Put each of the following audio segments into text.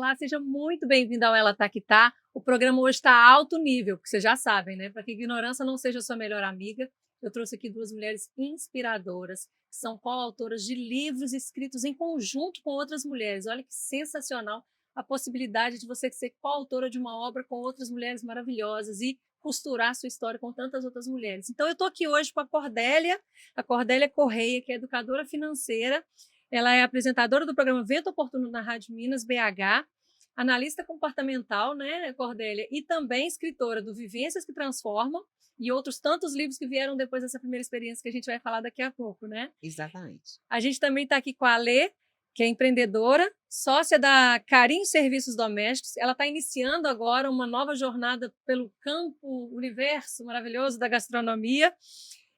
Olá, seja muito bem-vindo ao Ela Tá Que Tá. O programa hoje está alto nível, porque vocês já sabem, né? Para que a ignorância não seja sua melhor amiga, eu trouxe aqui duas mulheres inspiradoras, que são coautoras de livros escritos em conjunto com outras mulheres. Olha que sensacional a possibilidade de você ser coautora de uma obra com outras mulheres maravilhosas e costurar sua história com tantas outras mulheres. Então, eu estou aqui hoje com a Cordélia Correia, que é educadora financeira. Ela é apresentadora do programa Vento Oportuno na Rádio Minas BH, analista comportamental, né, Cordélia, e também escritora do Vivências que Transformam e outros tantos livros que vieram depois dessa primeira experiência que a gente vai falar daqui a pouco, né? Exatamente. A gente também está aqui com a Alê, que é empreendedora, sócia da Carinho Serviços Domésticos. Ela está iniciando agora uma nova jornada pelo campo, universo maravilhoso da gastronomia.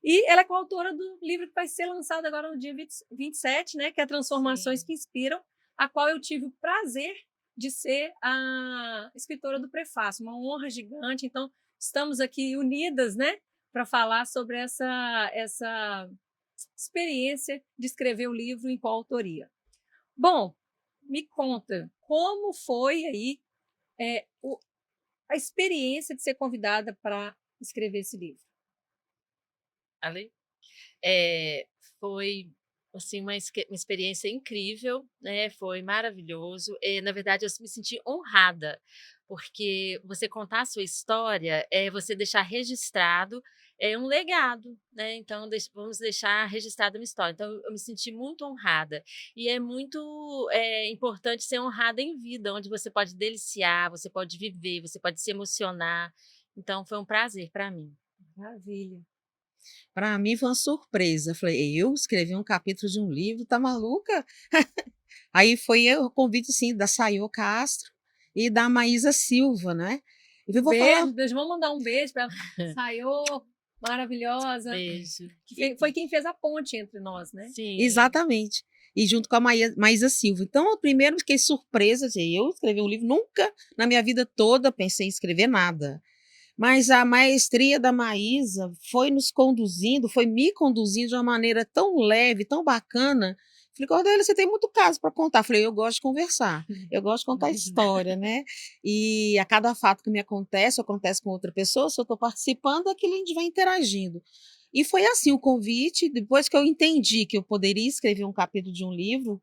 E ela é coautora do livro que vai ser lançado agora no dia 27, né, que é Transformações que Inspiram, a qual eu tive o prazer de ser a escritora do prefácio, uma honra gigante. Então, estamos aqui unidas, né, para falar sobre essa experiência de escrever o livro em coautoria. Bom, me conta, como foi aí a experiência de ser convidada para escrever esse livro? Ali. Foi assim uma experiência incrível, né, foi maravilhoso, na verdade eu me senti honrada, porque você contar a sua história, é você deixar registrado, um legado, né, então vamos deixar registrada uma história, então eu me senti muito honrada, e é muito, importante ser honrada em vida, onde você pode deliciar, você pode viver, você pode se emocionar, então foi um prazer para mim. Maravilha. Para mim foi uma surpresa. Falei: "Eu escrevi um capítulo de um livro, tá maluca?" Aí foi o convite, sim, da Sayô Castro e da Maísa Silva, né. Eu vou falar Beijo, vamos mandar um beijo para a Sayô, maravilhosa, Beijo. que foi quem fez a ponte entre nós, né? Sim. exatamente. E junto com a Maísa Silva. Então, eu primeiro fiquei surpresa, assim, eu escrevi um livro, nunca na minha vida toda pensei em escrever nada. Mas a maestria da Maísa foi nos conduzindo, foi me conduzindo de uma maneira tão leve, tão bacana. Falei: "Cordélia, você tem muito caso para contar." Falei: "Eu gosto de conversar, eu gosto de contar história, né." E a cada fato que me acontece com outra pessoa, se eu estou participando, aquilo a gente vai interagindo. E foi assim o convite, depois que eu entendi que eu poderia escrever um capítulo de um livro,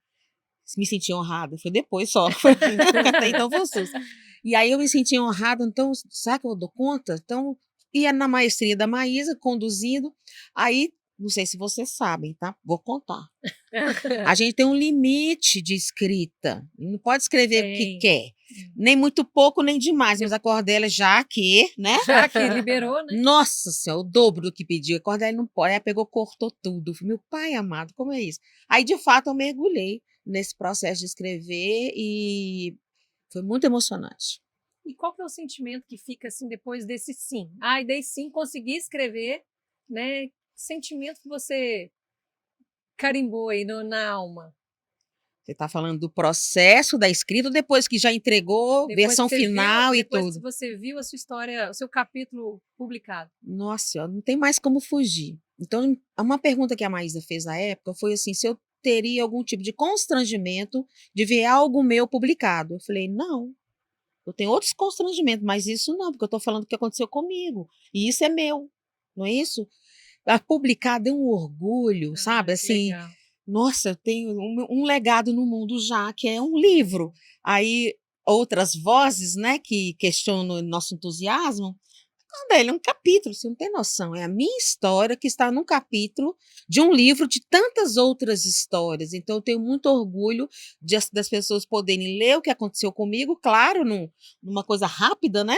me senti honrada, foi depois só, até então foi um susto. E aí eu me senti honrada, então, será que eu dou conta? Então, ia na maestria da Maísa, conduzindo, aí, não sei se vocês sabem, tá? Vou contar. A gente tem um limite de escrita, não pode escrever o que quer, nem muito pouco, nem demais, mas a Cordélia já que, né? Já que liberou, né? Nossa Senhora, o dobro do que pediu. A Cordélia não pode. Aí pegou, cortou tudo. Falei: "Meu pai amado, como é isso?" Aí, de fato, eu mergulhei nesse processo de escrever e foi muito emocionante. E qual que é o sentimento que fica assim depois desse sim? Ai, dei sim, consegui escrever, né? Que sentimento que você carimbou aí na alma? Você está falando do processo da escrita ou depois que já entregou, versão final e Depois que tudo? você viu a sua história, o seu capítulo publicado. Nossa, não tem mais como fugir. Então, uma pergunta que a Maísa fez na época foi assim: se eu teria algum tipo de constrangimento de ver algo meu publicado. Eu falei: "Não, eu tenho outros constrangimentos, mas isso não, porque eu estou falando do que aconteceu comigo, e isso é meu, não é isso?" A publicar deu um orgulho, sabe, Que assim, legal. nossa, eu tenho um legado no mundo já, que é um livro. Aí outras vozes, né, que questionam o nosso entusiasmo, Candélia, é um capítulo, você não tem noção, é a minha história que está num capítulo de um livro de tantas outras histórias, então eu tenho muito orgulho das pessoas poderem ler o que aconteceu comigo, claro, numa coisa rápida, né,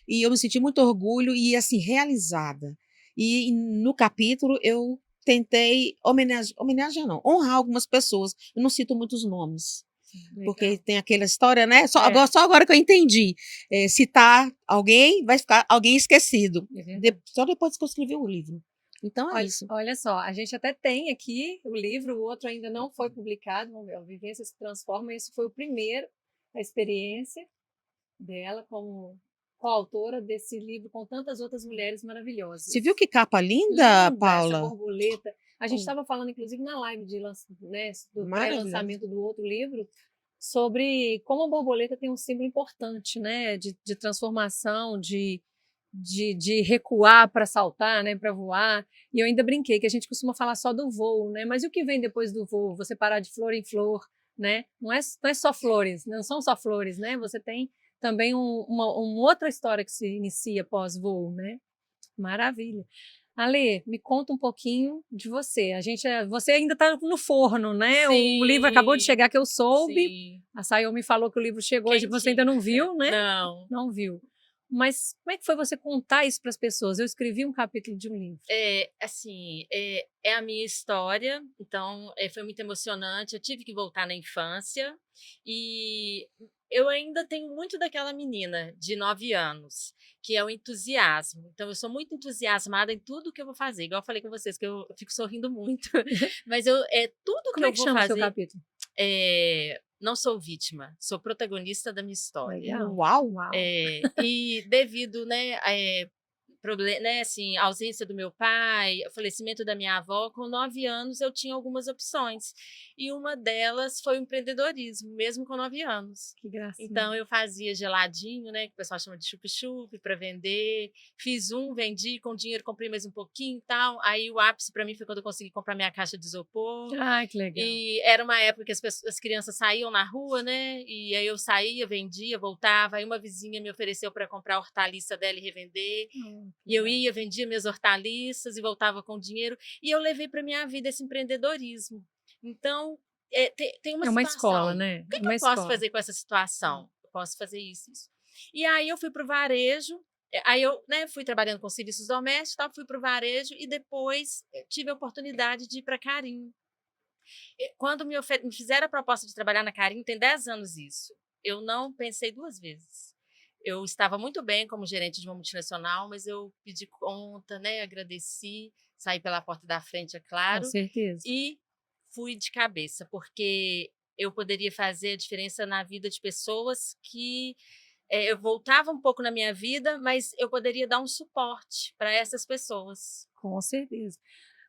e eu me senti muito orgulho e, assim, realizada. E no capítulo eu tentei homenagear não, honrar algumas pessoas, eu não cito muitos nomes, porque Legal. tem aquela história, né, É. só agora que eu entendi, citar alguém, vai ficar alguém esquecido, É verdade. só depois que eu escrevi o livro. Então é Olha, isso. olha só, a gente até tem aqui o livro, o outro ainda não foi publicado, vamos ver, o Vivências que Transformam, esse foi o primeiro, a experiência dela como coautora desse livro com tantas outras mulheres maravilhosas. Você viu que capa linda, Linda essa Paula? borboleta. A gente estava falando, inclusive, na live de, né, do Maravilhosa. pré-lançamento do outro livro, sobre como a borboleta tem um símbolo importante, né, de transformação, de recuar para saltar, né, para voar. E eu ainda brinquei que a gente costuma falar só do voo, né, mas e o que vem depois do voo? Você parar de flor em flor, né? Não é só flores, não são só flores, né? Você tem também uma outra história que se inicia pós-voo, né? Maravilha. Ale, me conta um pouquinho de você. Você ainda está no forno, né? O livro acabou de Sim, chegar, que eu soube. sim. A Sayão me falou que o livro chegou hoje, você ainda Quentinho. não viu, né? Não. Não viu. Mas como é que foi você contar isso para as pessoas? Eu escrevi um capítulo de um livro. Assim, é a minha história, então foi muito emocionante. Eu tive que voltar na infância e eu ainda tenho muito daquela menina de 9 anos, que é o entusiasmo. Então, eu sou muito entusiasmada em tudo que eu vou fazer. Igual eu falei com vocês, que eu fico sorrindo muito. Mas tudo que Como é eu que vou chama o seu fazer, capítulo? não sou vítima, sou protagonista da minha história. Legal. Uau! Uau. E devido, né, né, assim, a ausência do meu pai, o falecimento da minha avó, com 9 anos eu tinha algumas opções. E uma delas foi o empreendedorismo, mesmo com 9 anos. Que gracinha. Então eu fazia geladinho, né, que o pessoal chama de chup-chup, para vender. Fiz vendi, com dinheiro comprei mais um pouquinho e tal. Aí o ápice para mim foi quando eu consegui comprar minha caixa de isopor. Ai, que legal. E era uma época que as crianças saíam na rua, né? E aí eu saía, vendia, voltava. Aí uma vizinha me ofereceu para comprar a hortaliça dela e revender. E eu ia, vendia minhas hortaliças e voltava com dinheiro. E eu levei para minha vida esse empreendedorismo. Então, tem uma É uma situação. escola, né? O que Uma eu posso escola. fazer com essa situação? Eu posso fazer isso, isso. E aí eu fui para o varejo. Aí eu, né, fui trabalhando com serviços domésticos, tal, fui para o varejo e depois tive a oportunidade de ir para Carinho. Quando me fizeram a proposta de trabalhar na Carinho, tem 10 anos isso, eu não pensei 2 vezes. Eu estava muito bem como gerente de uma multinacional, mas eu pedi conta, né, agradeci, saí pela porta da frente, é Com claro, certeza. e fui de cabeça, porque eu poderia fazer a diferença na vida de pessoas que eu voltava um pouco na minha vida, mas eu poderia dar um suporte para essas pessoas. Com certeza.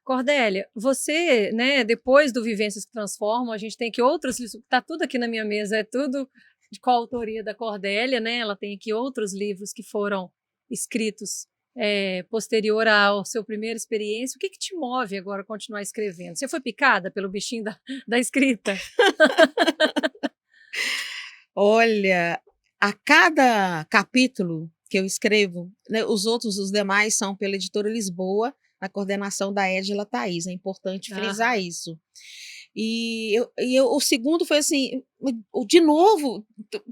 Cordélia, você, né, depois do Vivências que Transformam, a gente tem aqui outros livros, está tudo aqui na minha mesa, é tudo de coautoria da Cordélia, né? Ela tem aqui outros livros que foram escritos posterior ao seu primeira experiência. O que te move agora a continuar escrevendo? Você foi picada pelo bichinho da escrita? Olha, a cada capítulo que eu escrevo, né, os demais são pela Editora Lisboa, na coordenação da Edila Thaís, é importante frisar isso. O segundo foi assim, de novo,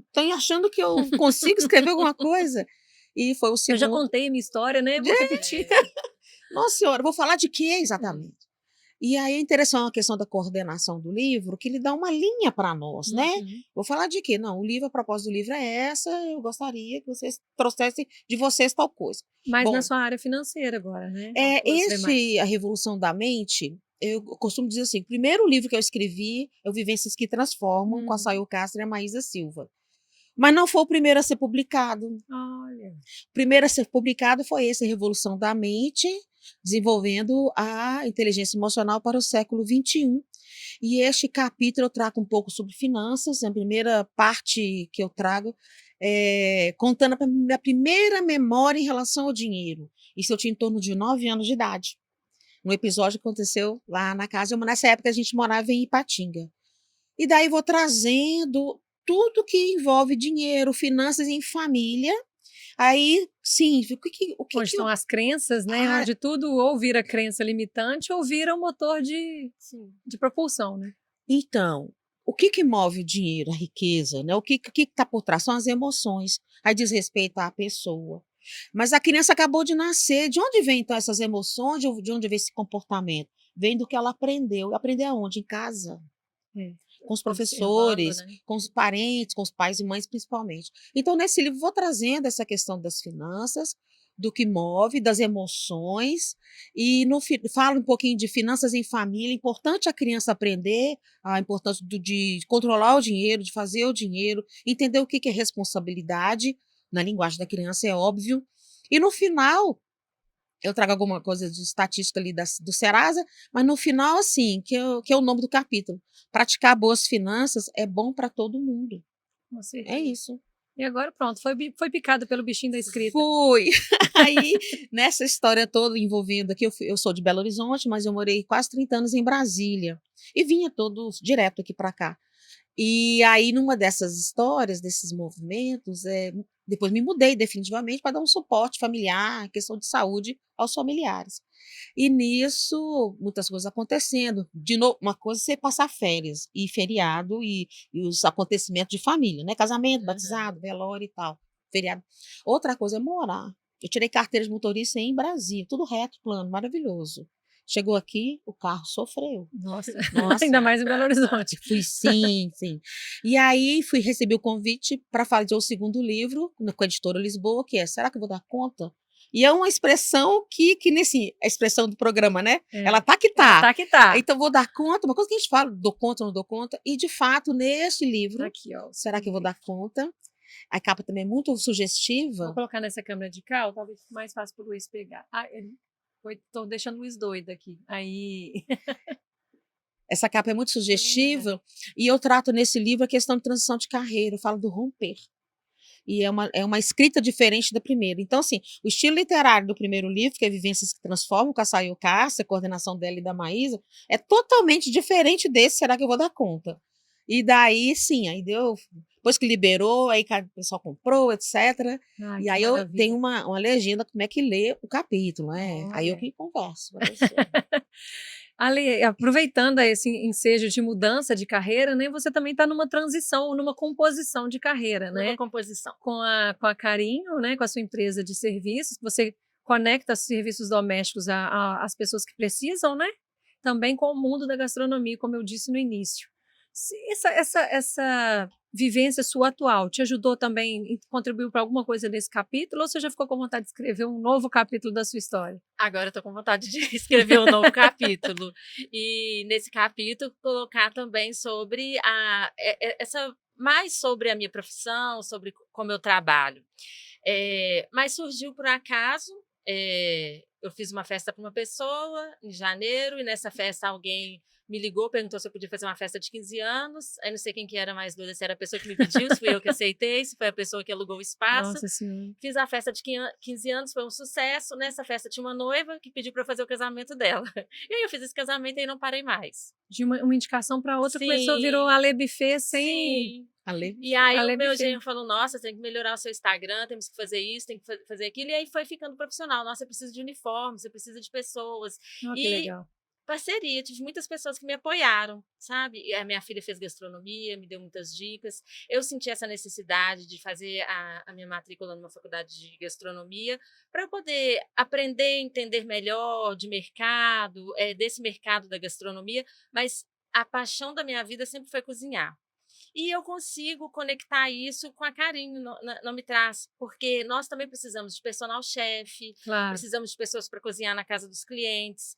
estão achando que eu consigo escrever alguma coisa? E foi o Eu já segundo. contei a minha história, né? Vou repetir. Nossa Senhora, vou falar de quê exatamente? E aí é interessante a questão da coordenação do livro, que ele dá uma linha para nós, né? Vou falar de quê? Não, a proposta do livro é essa, eu gostaria que vocês trouxessem de vocês tal coisa. Mas Bom, na sua área financeira agora, né? A Revolução da Mente, eu costumo dizer assim, o primeiro livro que eu escrevi é o Vivências que Transformam, com a Sayão Castro e a Maísa Silva. Mas não foi o primeiro a ser publicado. Olha. O primeiro a ser publicado foi esse, Revolução da Mente, desenvolvendo a inteligência emocional para o século XXI. E este capítulo eu trago um pouco sobre finanças, a primeira parte que eu trago contando a minha primeira memória em relação ao dinheiro. Isso eu tinha em torno de 9 anos de idade. Um episódio que aconteceu lá na casa, nessa época a gente morava em Ipatinga. E daí vou trazendo tudo que envolve dinheiro, finanças em família. Aí, sim, Onde estão as crenças, né? Onde tudo ou vira crença limitante ou vira um motor de propulsão, né? Então, o que move o dinheiro, a riqueza, né? O que está por trás? São as emoções. Aí diz respeito à pessoa. Mas a criança acabou de nascer. De onde vem, então, essas emoções? De onde vem esse comportamento? Vem do que ela aprendeu. Aprender aonde? Em casa. Com os professores, né? Com os parentes, com os pais e mães, principalmente. Então, nesse livro, vou trazendo essa questão das finanças, do que move, das emoções, e falo um pouquinho de finanças em família. É importante a criança aprender a importância de controlar o dinheiro, de fazer o dinheiro, entender o que é responsabilidade, na linguagem da criança, é óbvio. E no final, eu trago alguma coisa de estatística ali do Serasa, mas no final, assim, que é o nome do capítulo. Praticar boas finanças é bom para todo mundo. Com É certeza. isso. E agora pronto, foi picado pelo bichinho da escrita. Fui. Aí, nessa história toda envolvendo aqui, eu sou de Belo Horizonte, mas eu morei quase 30 anos em Brasília. E vinha todos direto aqui para cá. E aí, numa dessas histórias, desses movimentos, depois me mudei definitivamente para dar um suporte familiar, questão de saúde aos familiares. E nisso, muitas coisas acontecendo. De novo, uma coisa é você passar férias e feriado e os acontecimentos de família, né? Casamento, Aham. batizado, velório e tal. Feriado. Outra coisa é morar. Eu tirei carteira de motorista em Brasília, tudo reto, plano, maravilhoso. Chegou aqui, o carro sofreu. Nossa, ainda Nossa, mais em Belo Horizonte. fui sim, sim. E aí recebi o convite para fazer o segundo livro com a editora Lisboa, que é Será que eu vou dar conta? E é uma expressão que nesse, a expressão do programa, né? Ela tá que Ela tá. tá que tá. Então vou dar conta, uma coisa que a gente fala, dou conta, não dou conta. E de fato, neste Tá livro, aqui, ó. Será que eu vou dar conta? A capa também é muito Vou sugestiva. colocar nessa câmera de cá, talvez fique mais fácil para o Luiz pegar. Tô deixando o Luiz doido aqui. Aí. Essa capa é muito sugestiva. E eu trato nesse livro a questão de transição de carreira, eu falo do romper. E é uma escrita diferente da primeira. Então, assim, o estilo literário do primeiro livro, que é Vivências que Transformam, com a Sayô Cássia, a coordenação dela e da Maísa, é totalmente diferente desse Será que eu vou dar conta? E daí, sim, aí deu. Depois que liberou, aí o pessoal comprou, etc. Ai, E que aí eu tenho maravilha. uma legenda como é que lê o capítulo, né? Aí eu Olha. que converso com a pessoa. Ale, aproveitando esse ensejo de mudança de carreira, né, você também está numa transição, numa composição de carreira, Numa né? composição. Com a Carinho, né, com a sua empresa de serviços, você conecta serviços domésticos às pessoas que precisam, né? Também com o mundo da gastronomia, como eu disse no início. Essa vivência sua atual te ajudou também, contribuiu para alguma coisa nesse capítulo, ou você já ficou com vontade de escrever um novo capítulo da sua história? Agora eu tô com vontade de escrever um novo capítulo. E nesse capítulo colocar também sobre essa mais sobre a minha profissão, sobre como eu trabalho. Mas surgiu por acaso. Eu fiz uma festa para uma pessoa em janeiro, e nessa festa alguém me ligou, perguntou se eu podia fazer uma festa de 15 anos. Aí não sei quem que era mais doida, se era a pessoa que me pediu, se fui eu que aceitei, se foi a pessoa que alugou o espaço. Nossa Senhora. Fiz a festa de 15 anos, foi um sucesso. Nessa festa tinha uma noiva que pediu para eu fazer o casamento dela. E aí eu fiz esse casamento e não parei mais. De uma indicação para outra, começou, virou Sim, Ale Buffet sem. sim. Ale, E aí Ale o meu Buffet. genro falou, nossa, tem que melhorar o seu Instagram, temos que fazer isso, tem que fazer aquilo. E aí foi ficando profissional. Nossa, você precisa de uniforme, você precisa de pessoas. Oh, que E legal. parceria, tive muitas pessoas que me apoiaram, sabe? E a minha filha fez gastronomia, me deu muitas dicas. Eu senti essa necessidade de fazer a minha matrícula numa faculdade de gastronomia para eu poder aprender, entender melhor de mercado, desse mercado da gastronomia, mas a paixão da minha vida sempre foi cozinhar. E eu consigo conectar isso com a Carinho, não me traz, porque nós também precisamos de personal chefe, Claro, precisamos de pessoas para cozinhar na casa dos clientes.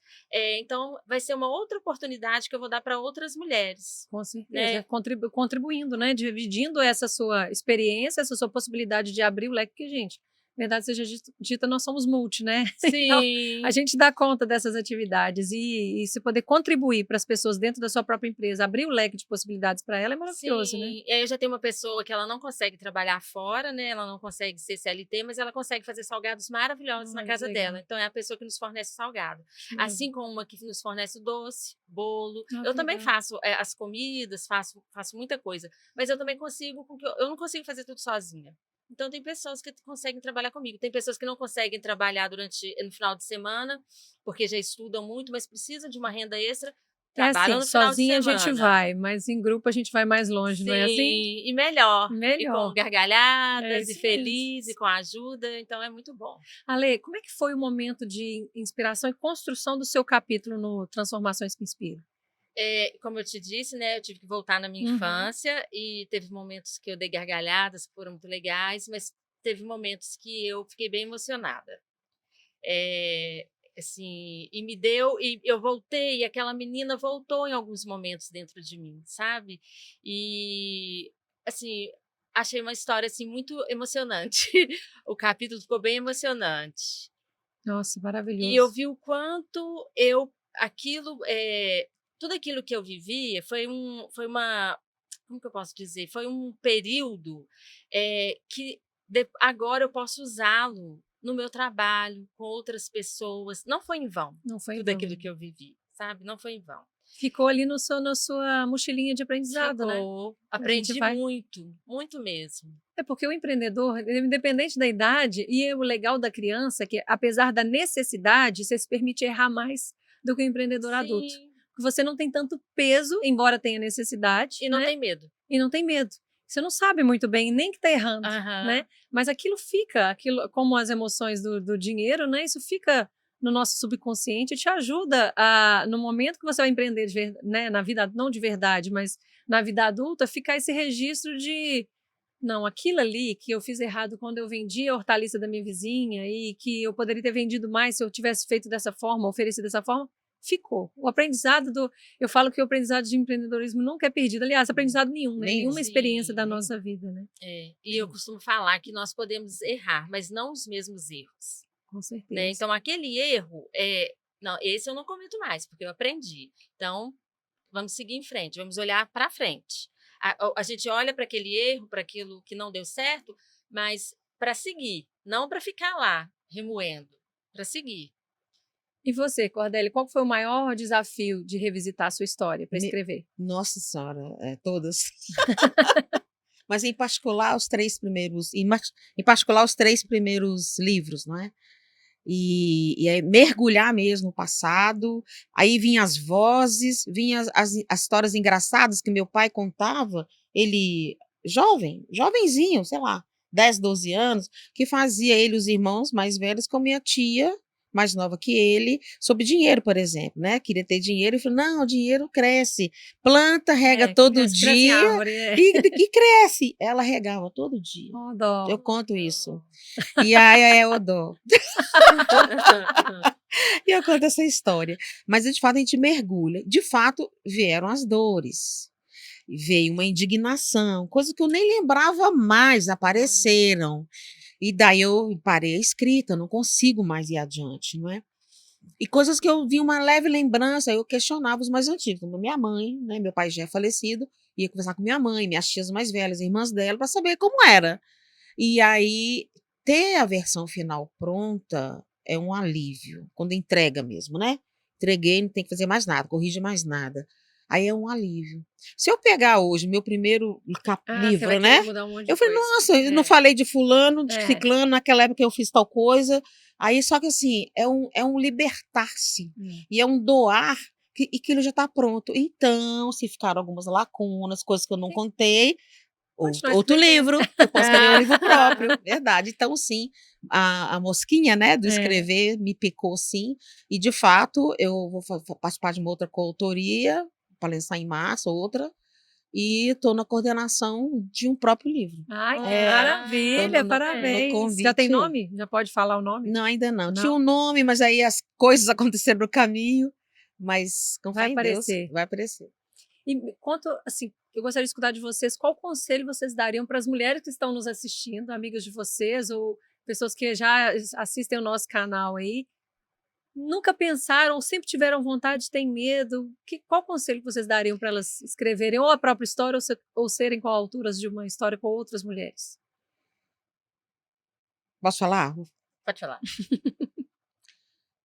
Então, vai ser uma outra oportunidade que eu vou dar para outras mulheres, com certeza. né? Contribuindo, né? Dividindo essa sua experiência, essa sua possibilidade de abrir o leque, porque, gente, verdade seja dita, nós somos multi, né? Então, Sim. a gente dá conta dessas atividades e se poder contribuir para as pessoas dentro da sua própria empresa, abrir o leque de possibilidades para ela é maravilhoso, né? Sim, e aí eu já tenho uma pessoa que ela não consegue trabalhar fora, né? Ela não consegue ser CLT, mas ela consegue fazer salgados maravilhosos na Olha, que casa legal. dela. Então é a pessoa que nos fornece salgado. Maravilha. Assim como uma que nos fornece doce, bolo. Ah, Eu que também legal. faço as comidas, faço muita coisa. Mas eu também consigo, porque eu não consigo fazer tudo sozinha. Então tem pessoas que conseguem trabalhar comigo. Tem pessoas que não conseguem trabalhar no final de semana, porque já estudam muito, mas precisam de uma renda extra. É assim, Trabalham no final de sozinha a gente semana. vai, mas em grupo a gente vai mais longe, não é assim? Sim, e melhor. E com Melhor. É gargalhadas, e isso feliz, mesmo. e com ajuda, então é muito bom. Ale, como é que foi o momento de inspiração e construção do seu capítulo no Transformações que Inspiram? Como eu te disse, né, eu tive que voltar na minha Uhum. infância, e teve momentos que eu dei gargalhadas, que foram muito legais, mas teve momentos que eu fiquei bem emocionada. Assim, e eu voltei, e aquela menina voltou em alguns momentos dentro de mim, sabe? E, assim, achei uma história, assim, muito emocionante. O capítulo ficou bem emocionante. Nossa, E eu maravilhoso. vi o quanto aquilo, tudo aquilo que eu vivi foi uma, como que eu posso dizer? Foi um período, que agora eu posso usá-lo no meu trabalho, com outras pessoas. Não foi em vão, Não foi em tudo vão. aquilo que eu vivi, sabe? Não foi em vão. Ficou ali no seu, na sua mochilinha de aprendizado, né? Ficou, A gente aprendi vai. muito, muito mesmo. É porque o empreendedor, independente da idade, e o legal da criança é que, apesar da necessidade, você se permite errar mais do que o empreendedor adulto. Sim, Porque você não tem tanto peso, embora tenha necessidade, e não né? tem medo. E não tem medo. Você não sabe muito bem nem que está errando, né? Aham. Mas aquilo fica, aquilo, como as emoções do dinheiro, né? Isso fica no nosso subconsciente e te ajuda a, no momento que você vai empreender, né? Na vida, não de verdade, mas na vida adulta, ficar esse registro de não, aquilo ali que eu fiz errado quando eu vendi a hortaliça da minha vizinha e que eu poderia ter vendido mais se eu tivesse feito dessa forma, oferecido dessa forma, ficou. O aprendizado do. Eu falo que o aprendizado de empreendedorismo nunca é perdido. Aliás, aprendizado nenhum, né? Nenhum, Nenhuma experiência Sim, da nossa vida, né? e eu costumo falar que nós podemos errar, mas não os mesmos erros, Com né. certeza. Então aquele erro, não, esse eu não cometo mais, porque eu aprendi. Então, vamos seguir em frente, vamos olhar para frente. A gente olha para aquele erro, para aquilo que não deu certo, mas para seguir, não para ficar lá remoendo, para seguir. E você, Cordélia, qual foi o maior desafio de revisitar a sua história para Me- escrever? Nossa Senhora, todas. Mas em particular os 3 primeiros, em particular os 3 primeiros livros, não é? E é mergulhar mesmo no passado, aí vinha as vozes, vinha as histórias engraçadas que meu pai contava, ele jovenzinho, sei lá, 10, 12 anos, que fazia ele e os irmãos mais velhos com minha tia, mais nova que ele, sobre dinheiro, por exemplo, né? Queria ter dinheiro e falou: não, o dinheiro cresce, planta, rega todo Cresce em dia árvore, é. e cresce. Ela regava todo dia. Ó, dó. Eu conto isso. E aí é o dó. E eu conto essa história. Mas, de fato, a gente mergulha. De fato, vieram as dores. Veio uma indignação, coisa que eu nem lembrava mais, apareceram. E daí eu parei a escrita, não consigo mais ir adiante, não é? E coisas que eu vi uma leve lembrança, eu questionava os mais antigos, como minha mãe, né? Meu pai já é falecido, ia conversar com minha mãe, minhas tias mais velhas, irmãs dela, para saber como era. E aí, ter a versão final pronta é um alívio, quando entrega mesmo, né? Entreguei, não tem que fazer mais nada, corrigir mais nada. Aí é um alívio. Se eu pegar hoje meu primeiro Você vai livro, querer né? mudar um monte de Eu falei, coisa. nossa, eu não falei de fulano, de É. ciclano, naquela época eu fiz tal coisa. Aí, só que assim, é um libertar-se. E é um doar, e aquilo já está pronto. Então, se ficaram algumas lacunas, coisas que eu não contei, Continua outro escrevendo. livro, eu posso escrever um livro próprio, verdade. Então, sim, a mosquinha, né, do É. escrever me picou, sim, e de fato eu vou participar de uma outra coautoria, para lançar em março, outra, e estou na coordenação de um próprio livro. Ai, que Estou maravilha, no parabéns. Já tem convite. nome? Já pode falar o nome? Não, ainda não. Tinha Não? um nome, mas aí as coisas aconteceram no caminho, mas com Vai fé em Deus aparecer. vai aparecer. E quanto, assim, eu gostaria de escutar de vocês, qual conselho vocês dariam para as mulheres que estão nos assistindo, amigas de vocês ou pessoas que já assistem o nosso canal aí, nunca pensaram, ou sempre tiveram vontade, têm medo, qual conselho que vocês dariam para elas escreverem ou a própria história ou serem coautoras de uma história com outras mulheres? Posso falar? Pode falar.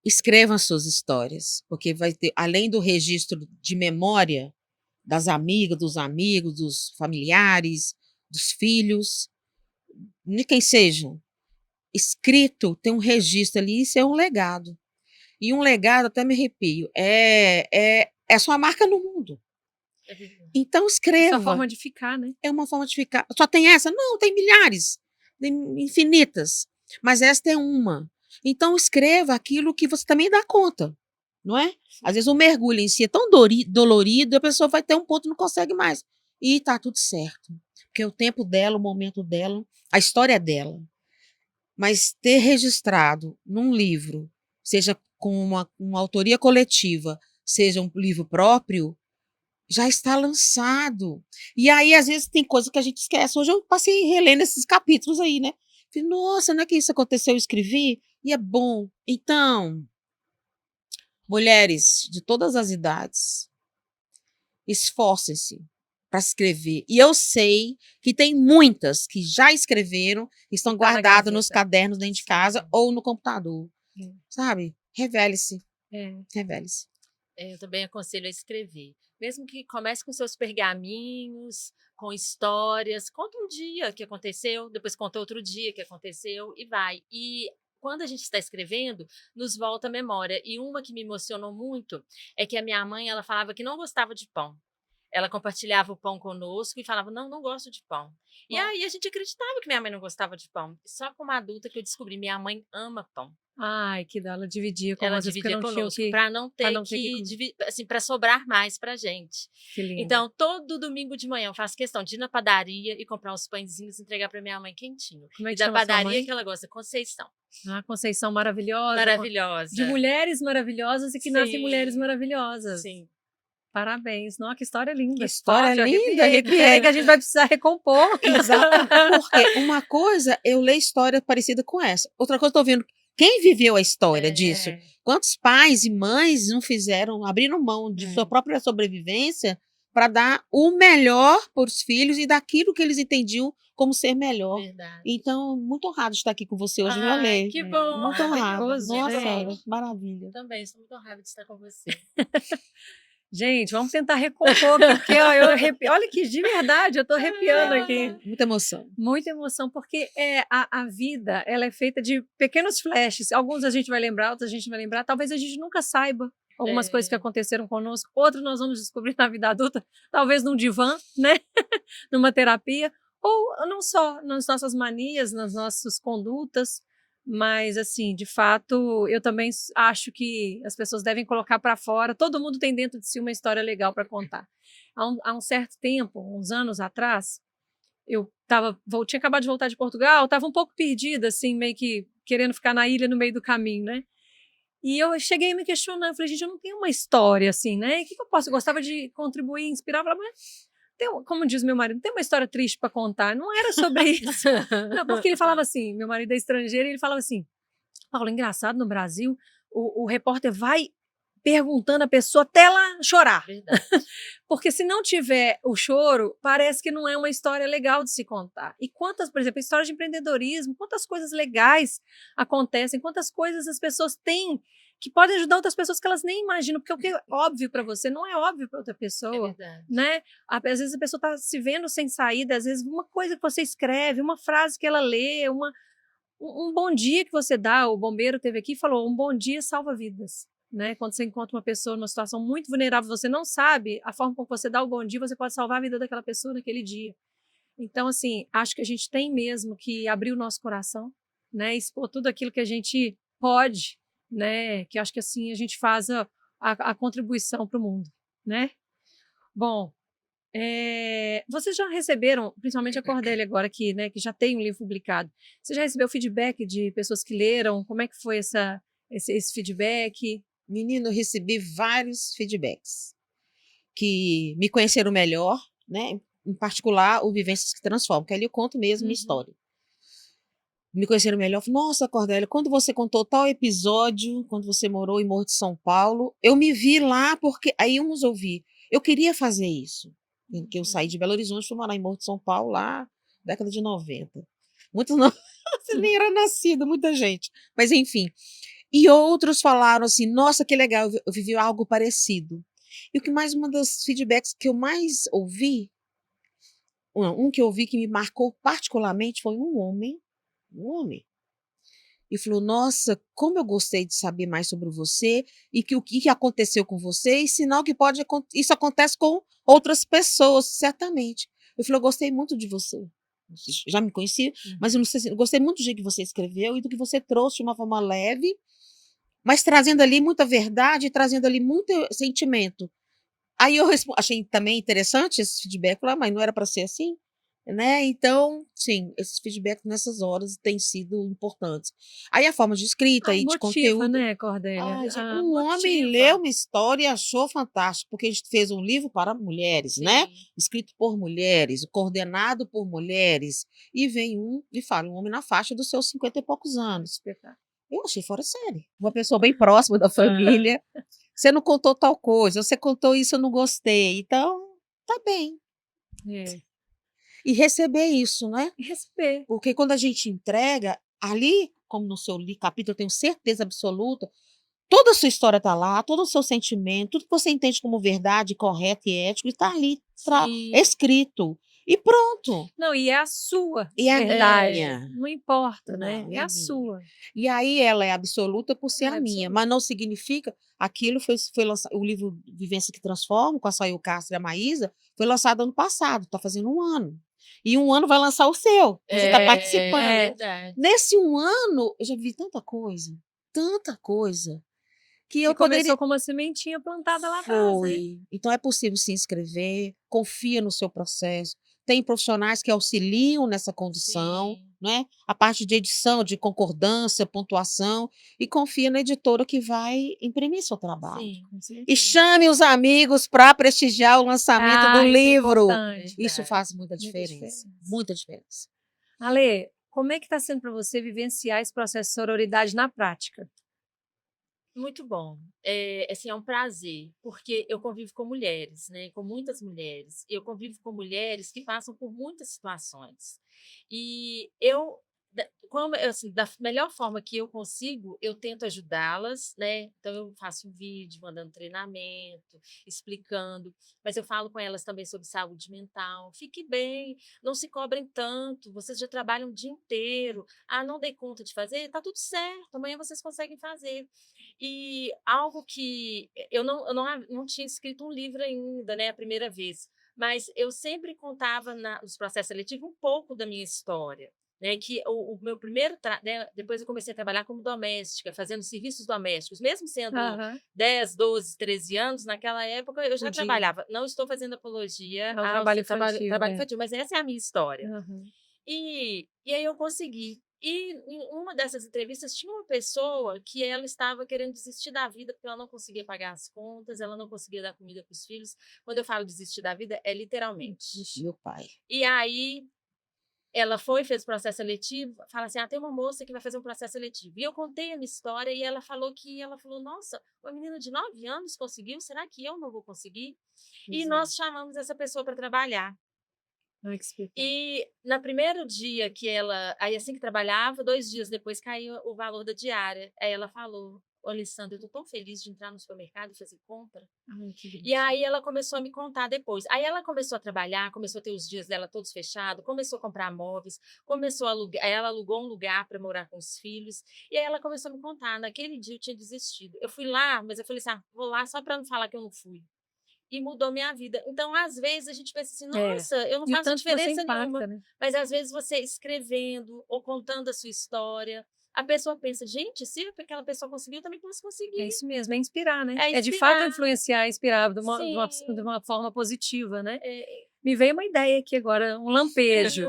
Escrevam suas histórias, porque vai ter, além do registro de memória das amigas, dos amigos, dos familiares, dos filhos, de quem sejam, escrito, tem um registro ali, isso é um legado. E um legado, até me arrepio, é sua marca no mundo. Então Essa escreva. forma de ficar, né? É uma forma de ficar. Só tem essa? Não, tem milhares, tem infinitas. Mas esta é uma. Então escreva aquilo que você também dá conta, não é? Às vezes o mergulho em si é tão dolorido, a pessoa vai ter um ponto e não consegue mais. E tá tudo certo. Porque é o tempo dela, o momento dela, a história é dela. Mas ter registrado num livro, seja com uma autoria coletiva, seja um livro próprio, já está lançado. E aí, às vezes, tem coisa que a gente esquece. Hoje eu passei relendo esses capítulos aí, né? Falei, nossa, não é que isso aconteceu, eu escrevi? E é bom. Então, mulheres de todas as idades, esforcem-se para escrever. E eu sei que tem muitas que já escreveram e E estão tá na guardadas nos gaveta. cadernos dentro de casa Sim. ou no computador, É. sabe? Revele-se, É. revele-se. Eu também aconselho a escrever. Mesmo que comece com seus pergaminhos, com histórias, conta um dia que aconteceu, depois conta outro dia que aconteceu e vai. E quando a gente está escrevendo, nos volta a memória. E uma que me emocionou muito é que a minha mãe, ela falava que não gostava de pão. Ela compartilhava o pão conosco e falava: "Não, não gosto de pão". E Ó. aí a gente acreditava que minha mãe não gostava de pão. Só como adulta que eu descobri, minha mãe ama pão. Ai, que dó, ela dividia com Ela vocês, porque dividia não tinham conosco que para não pra ter não ter que que comer. assim, para sobrar mais pra gente. Que lindo. Então, todo domingo de manhã eu faço questão de ir na padaria e comprar uns pãezinhos e entregar para minha mãe quentinho. Como é E que da chama sua padaria mãe? que ela gosta, Conceição. Ah, Conceição maravilhosa, de Maravilhosa. mulheres maravilhosas e que nascem mulheres Sim, maravilhosas. sim. Parabéns. Nossa, que história Que linda, que história forte, eu linda, arrepiei. Peraí que a gente vai precisar recompor. Exatamente. Porque uma coisa, eu leio história parecida com essa. Outra coisa, eu tô vendo quem viveu a história disso. É, Quantos pais e mães não fizeram, abriram mão de sua é, própria sobrevivência para dar o melhor para os filhos e daquilo que eles entendiam como ser melhor. Verdade. Então, muito honrado de estar aqui com você hoje, viu, Ai, Ale? que é. bom. Muito honrado. Maravilhoso, Nossa, gente. maravilha. Também estou muito honrada de estar com você. Gente, vamos tentar recompor aqui, porque ó, eu arrepio. Olha que de verdade, eu tô arrepiando aqui. Muita emoção. Muita emoção, porque a vida ela é feita de pequenos flashes. Alguns a gente vai lembrar, outros a gente não vai lembrar. Talvez a gente nunca saiba algumas coisas que É, aconteceram conosco. Outros nós vamos descobrir na vida adulta, talvez num divã, né? Numa terapia. Ou não só nas nossas manias, nas nossas condutas. Mas, assim, de fato, eu também acho que as pessoas devem colocar para fora. Todo mundo tem dentro de si uma história legal para contar. Há um certo tempo, uns anos atrás, tinha acabado de voltar de Portugal, estava um pouco perdida, assim, meio que querendo ficar na ilha no meio do caminho, né? E eu cheguei a me questionar, eu falei, gente, eu não tenho uma história assim, né? O que eu posso? Eu gostava de contribuir, inspirar, eu falava, mas como diz meu marido, não tem uma história triste para contar. Não era sobre isso. Não, porque ele falava assim, meu marido é estrangeiro, e ele falava assim, Paulo, engraçado, no Brasil, o repórter vai perguntando a pessoa até ela chorar. verdade. Porque se não tiver o choro, parece que não é uma história legal de se contar. E quantas, por exemplo, histórias de empreendedorismo, quantas coisas legais acontecem, quantas coisas as pessoas têm que podem ajudar outras pessoas que elas nem imaginam, porque o que é óbvio para você não é óbvio para outra É pessoa, verdade. né? Às vezes a pessoa está se vendo sem saída, às vezes uma coisa que você escreve, uma frase que ela lê, um bom dia que você dá, o bombeiro teve aqui e falou, um bom dia salva vidas. Né? Quando você encontra uma pessoa numa situação muito vulnerável, você não sabe a forma como você dá o bom dia, você pode salvar a vida daquela pessoa naquele dia. Então, assim, acho que a gente tem mesmo que abrir o nosso coração, né? Expor tudo aquilo que a gente pode, né? Que acho que assim a gente faz a contribuição para o mundo, né? Bom, vocês já receberam, principalmente a Cordélia agora aqui, né? Que já tem um livro publicado. Você já recebeu feedback de pessoas que leram? Como é que foi esse feedback? Menino, eu recebi vários feedbacks que me conheceram melhor, né? Em particular, o Vivências que Transformam, que ali eu conto mesmo minha Uhum. história. Me conheceram melhor. Nossa, Cordélia, quando você contou tal episódio, quando você morou em Morro de São Paulo, eu me vi lá porque aí uns ouvi. Eu queria fazer isso. Que eu saí de Belo Horizonte fui morar em Morro de São Paulo lá, década de 90. Muitos não, você nem era nascido, muita gente. Mas enfim. E outros falaram assim: nossa, que legal, eu vivi algo parecido. E o que mais, uma das feedbacks que eu mais ouvi, um que eu ouvi que me marcou particularmente foi um homem, e falou: nossa, como eu gostei de saber mais sobre você e que o que aconteceu com você, e sinal que isso acontece com outras pessoas, certamente. Eu falei: eu gostei muito de você. Já me conhecia, mas eu não sei, eu gostei muito do jeito que você escreveu e do que você trouxe de uma forma leve, mas trazendo ali muita verdade, trazendo ali muito sentimento. Aí eu achei também interessante esse feedback, falei: mas não era para ser assim? Né? Então, sim, esses feedbacks nessas horas têm sido importantes. Aí a forma de escrita Ai, e de motiva, conteúdo. né, Cordélia? Ai, gente, Ah, um homem leu motiva. uma história e achou fantástico, porque a gente fez um livro para mulheres, né? Sim. Escrito por mulheres, coordenado por mulheres. E vem um e fala, um homem na faixa dos seus 50 e poucos anos. Espetáculo. Eu achei fora de série. Uma pessoa bem próxima da família. Você não contou tal coisa, você contou isso, eu não gostei. Então, tá bem. É. E receber isso, né? E receber. Porque quando a gente entrega, ali, como no seu capítulo, eu tenho certeza absoluta, toda a sua história está lá, todo o seu sentimento, tudo que você entende como verdade, correto e ético, está ali Sim. escrito. E pronto. Não, e é a sua E a verdade. minha. Não importa, né? Não, É é a a minha. sua. E aí ela é absoluta por ser É a minha, absoluta. mas não significa. Aquilo foi lançado, o livro Vivência que Transforma, com a Sail Castro e a Maísa, foi lançado ano passado, está fazendo 1 ano. E 1 ano vai lançar o seu, você está participando. É verdade. Nesse 1 ano, eu já vi tanta coisa, que eu E começou poderia. com uma sementinha plantada lá atrás, né? Foi. Então é possível se inscrever, confia no seu processo. Tem profissionais que auxiliam nessa condição, Sim. né? A parte de edição, de concordância, pontuação, e confia na editora que vai imprimir seu trabalho. Sim. Com E certeza. chame os amigos para prestigiar o lançamento do Ah, isso é livro. importante. Isso Verdade. faz muita Muita diferença. diferença. Muita diferença. Ale, como é que está sendo para você vivenciar esse processo de sororidade na prática? Muito bom. Assim, é um prazer, porque eu convivo com mulheres, né? Com muitas mulheres. Eu convivo com mulheres que passam por muitas situações. E eu, assim, da melhor forma que eu consigo, eu tento ajudá-las, né? Então, eu faço um vídeo mandando treinamento, explicando, mas eu falo com elas também sobre saúde mental. Fique bem, não se cobrem tanto, vocês já trabalham o dia inteiro. Ah, não dei conta de fazer? Tá tudo certo, amanhã vocês conseguem fazer. E algo que eu não tinha escrito um livro ainda, né, a primeira vez, mas eu sempre contava nos processos seletivos um pouco da minha história, né, que o meu primeiro, né, depois eu comecei a trabalhar como doméstica, fazendo serviços domésticos, mesmo sendo Aham. 10, 12, 13 anos, naquela época eu já Podia. trabalhava. Não estou fazendo apologia É um ao trabalho trabalho infantil. infantil, mas essa é a minha história. Aham. E aí eu consegui. E em uma dessas entrevistas tinha uma pessoa que ela estava querendo desistir da vida porque ela não conseguia pagar as contas, ela não conseguia dar comida para os filhos. Quando eu falo desistir da vida, é literalmente. Meu pai. E aí ela foi, fez o processo seletivo, fala assim, tem uma moça que vai fazer um processo seletivo. E eu contei a minha história e ela falou, nossa, uma menina de 9 anos conseguiu, será que eu não vou conseguir? E nós chamamos essa pessoa para trabalhar. Ai, que espetáculo. E no primeiro dia que aí assim que trabalhava, 2 dias depois caiu o valor da diária. Aí ela falou, ô Alessandra, eu tô tão feliz de entrar no supermercado e fazer compra. Ai, que E bonitinho. aí ela começou a me contar depois. Aí ela começou a trabalhar, começou a ter os dias dela todos fechados, começou a comprar móveis, começou a alugar, aí ela alugou um lugar para morar com os filhos. E aí ela começou a me contar, naquele dia eu tinha desistido. Eu fui lá, mas eu falei assim, vou lá só para não falar que eu não fui. E mudou minha vida. Então, às vezes, a gente pensa assim, nossa, eu não E o faço tanto que você diferença nenhuma. impacta, né? Mas, às vezes, você escrevendo ou contando a sua história, a pessoa pensa, gente, se aquela pessoa conseguiu, eu também posso É conseguir. isso mesmo, é inspirar, né? É É de fato inspirar. influenciar, inspirar de Sim. uma forma positiva, né? É, Me veio uma ideia aqui agora, um lampejo.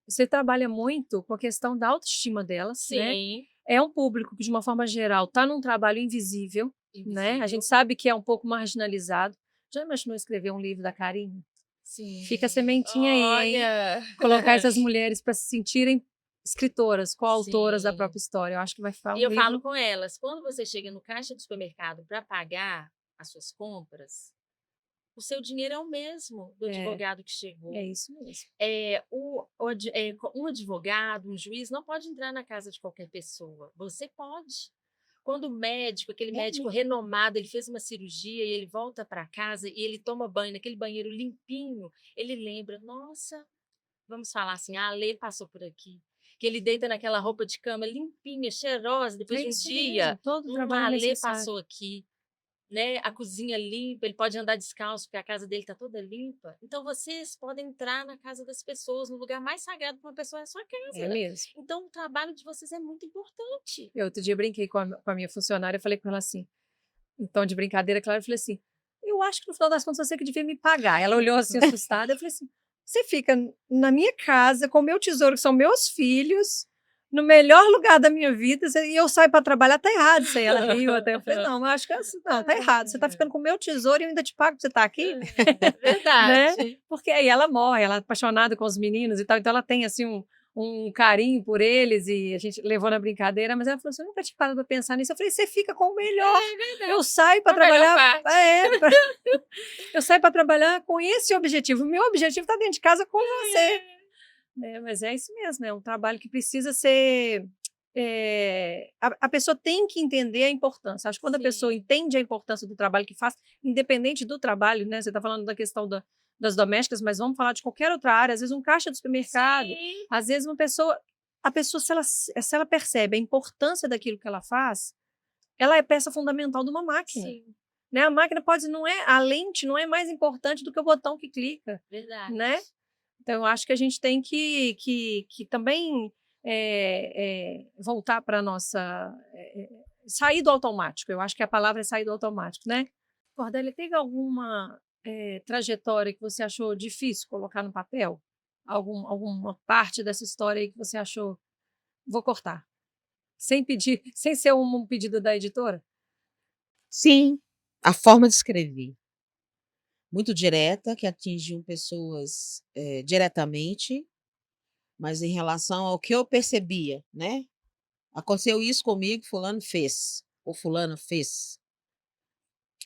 Você trabalha muito com a questão da autoestima delas, né? sim. É um público que, de uma forma geral, está num trabalho invisível, né? A gente sabe que é um pouco marginalizado. Já imaginou escrever um livro da Carinha? Sim. Fica a sementinha aí, hein? Olha. Colocar essas mulheres para se sentirem escritoras, coautoras da Sim. própria história. Eu acho que vai ficar um E eu livro. falo com elas, quando você chega no caixa do supermercado para pagar as suas compras, o seu dinheiro é o mesmo do advogado que chegou. É isso mesmo. Um advogado, um juiz, não pode entrar na casa de qualquer pessoa. Você pode. Quando o médico, aquele médico renomado, ele fez uma cirurgia e ele volta para casa e ele toma banho naquele banheiro limpinho, ele lembra, nossa, vamos falar assim, a Ale passou por aqui. Que ele deita naquela roupa de cama limpinha, cheirosa, depois de um isso dia, mesmo, todo um trabalho Ale necessário. passou aqui. Né, a cozinha limpa, ele pode andar descalço porque a casa dele está toda limpa. Então vocês podem entrar na casa das pessoas, no lugar mais sagrado para uma pessoa é a sua casa. É mesmo. Então o trabalho de vocês é muito importante. Eu outro dia brinquei com a minha funcionária, eu falei com ela assim, em tom de brincadeira, claro, eu falei assim, eu acho que no final das contas você que devia me pagar. Ela olhou assim assustada, eu falei assim, você fica na minha casa com o meu tesouro, que são meus filhos, no melhor lugar da minha vida, e eu saio para trabalhar, tá errado isso aí. Ela riu até, eu falei, não, eu acho que não, tá errado, você tá ficando com o meu tesouro e eu ainda te pago pra você estar aqui? Verdade. Né? Porque aí ela morre, ela é apaixonada com os meninos e tal, então ela tem assim um carinho por eles e a gente levou na brincadeira, mas ela falou assim: eu nunca tinha parado para pensar nisso. Eu falei: você fica com o melhor. Eu saio para A melhor trabalhar. parte. Eu saio para trabalhar com esse objetivo. O meu objetivo está dentro de casa com você. Mas é isso mesmo, é um trabalho que precisa ser. A pessoa tem que entender a importância. Acho que quando a pessoa Sim. entende a importância do trabalho que faz, independente do trabalho, né? Você está falando da questão das domésticas, mas vamos falar de qualquer outra área, às vezes um caixa do supermercado, Sim. às vezes a pessoa, se ela percebe a importância daquilo que ela faz, ela é peça fundamental de uma máquina. Sim, Né? A máquina a lente não é mais importante do que o botão que clica, verdade. né? Então, eu acho que a gente tem que também voltar para a nossa. Sair do automático. Eu acho que a palavra é sair do automático, né? Cordélia, teve alguma trajetória que você achou difícil colocar no papel? Alguma parte dessa história aí que você achou, vou cortar? Sem pedir, sem ser um pedido da editora? Sim, a forma de escrever. Muito direta, que atingiu pessoas diretamente, mas em relação ao que eu percebia, né? Aconteceu isso comigo, fulano fez, ou fulana fez.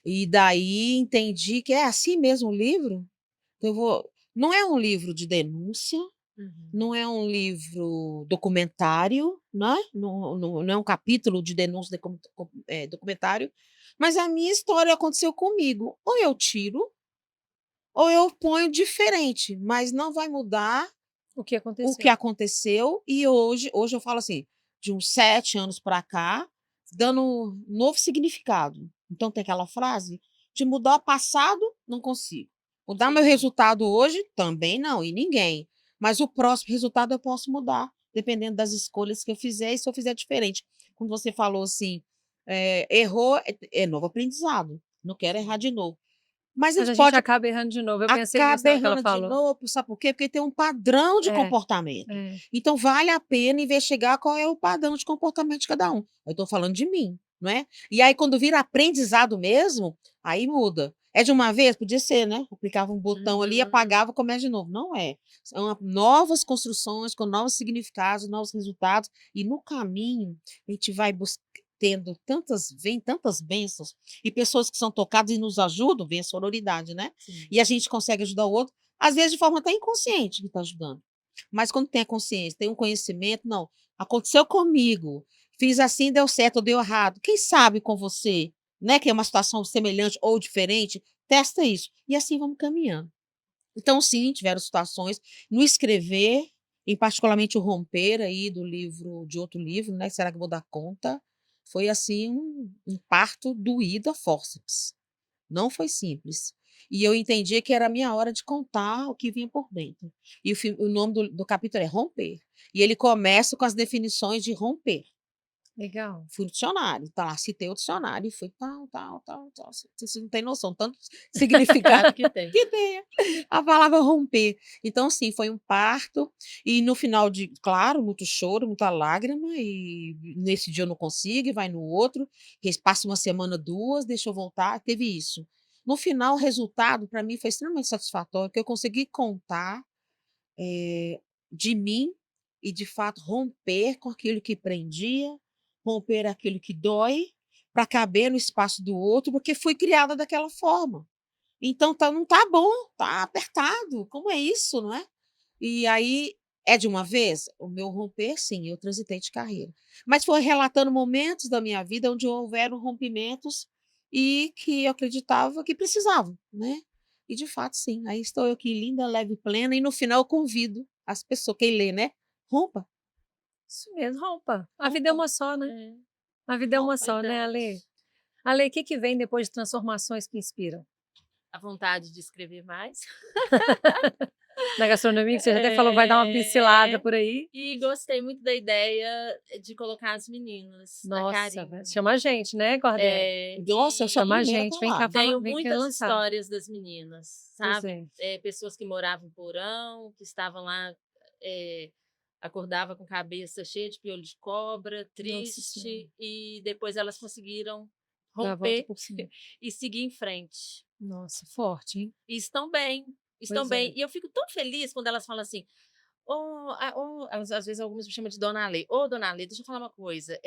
E daí entendi que é assim mesmo o livro. Eu vou. Não é um livro de denúncia, Uhum. não é um livro documentário, né? Não é um capítulo de denúncia documentário, mas a minha história aconteceu comigo. Ou eu tiro, ou eu ponho diferente, mas não vai mudar O que o que aconteceu? aconteceu. E hoje eu falo assim, de uns 7 anos para cá, dando um novo significado. Então tem aquela frase de mudar o passado, não consigo. Mudar meu Sim. resultado hoje, também não, e ninguém. Mas o próximo resultado eu posso mudar, dependendo das escolhas que eu fizer e se eu fizer diferente. Quando você falou assim, errou, é novo aprendizado. Não quero errar de novo. Mas a Mas gente a gente pode acaba errando de novo. Eu pensei nisso acaba na hora que ela errando de falou. novo, sabe por quê? Porque tem um padrão de É, comportamento. é. Então vale a pena investigar qual é o padrão de comportamento de cada um. Eu estou falando de mim, não é? E aí quando vira aprendizado mesmo, aí muda. É de uma vez? Podia ser, né? Aplicava um botão ali, Uhum. apagava, começa de novo. Não é. São novas construções com novos significados, novos resultados. E no caminho, a gente vai vem tantas bênçãos e pessoas que são tocadas e nos ajudam, vem a sororidade, né? Sim. E a gente consegue ajudar o outro, às vezes de forma até inconsciente que está ajudando. Mas quando tem a consciência, tem um conhecimento, não, aconteceu comigo, fiz assim, deu certo ou deu errado. Quem sabe com você, né, que é uma situação semelhante ou diferente, testa isso. E assim vamos caminhando. Então, sim, tiveram situações no escrever, em particularmente o romper aí do livro, de outro livro, né? Será que eu vou dar conta? Foi assim um parto doído a fórceps. Não foi simples. E eu entendi que era a minha hora de contar o que vinha por dentro. E o nome do capítulo é Romper. E ele começa com as definições de romper. Legal. Fui no dicionário, tá lá, citei o dicionário e fui tal, tal, tal, tal. Você não tem noção, tanto significado Que tem. que tem a palavra romper. Então, sim, foi um parto. E no final claro, muito choro, muita lágrima. E nesse dia eu não consigo, e vai no outro. Passa uma semana, 2, deixa eu voltar. Teve isso. No final, o resultado, para mim, foi extremamente satisfatório, porque eu consegui contar de mim e, de fato, romper com aquilo que prendia, romper aquilo que dói, para caber no espaço do outro, porque fui criada daquela forma. Então não tá bom, tá apertado. Como é isso, não é? E aí é de uma vez? O meu romper, sim, eu transitei de carreira. Mas foi relatando momentos da minha vida onde houveram rompimentos e que eu acreditava que precisavam, né? E de fato, sim. Aí estou eu aqui linda, leve e plena, e no final eu convido as pessoas, quem lê, né? Rompa, Isso mesmo, rompa. A vida é rompa, uma só, né? É, A vida é uma só, né, verdade. Ale? Ale, o que que vem depois de transformações que inspiram? A vontade de escrever mais. Na gastronomia, que você já até falou, vai dar uma pincelada É, por aí. e gostei muito da ideia de colocar as meninas na Nossa, Carinho. chama a gente, né, Cordélia? Nossa, eu sou a Chama a primeira a gente, vem falar. cá, Tenho vem cá muitas lançar. histórias das meninas, Pois sabe? é. Pessoas que moravam em porão, que estavam lá, acordava com cabeça cheia de piolho de cobra, Nossa Senhora, triste, e depois elas conseguiram dá a volta romper por cima. e seguir em frente. Nossa, forte, hein? E estão bem, estão Pois é. bem. E eu fico tão feliz quando elas falam assim: Às vezes algumas me chamam de Dona Lê. Ô, Dona Lê, deixa eu falar uma coisa.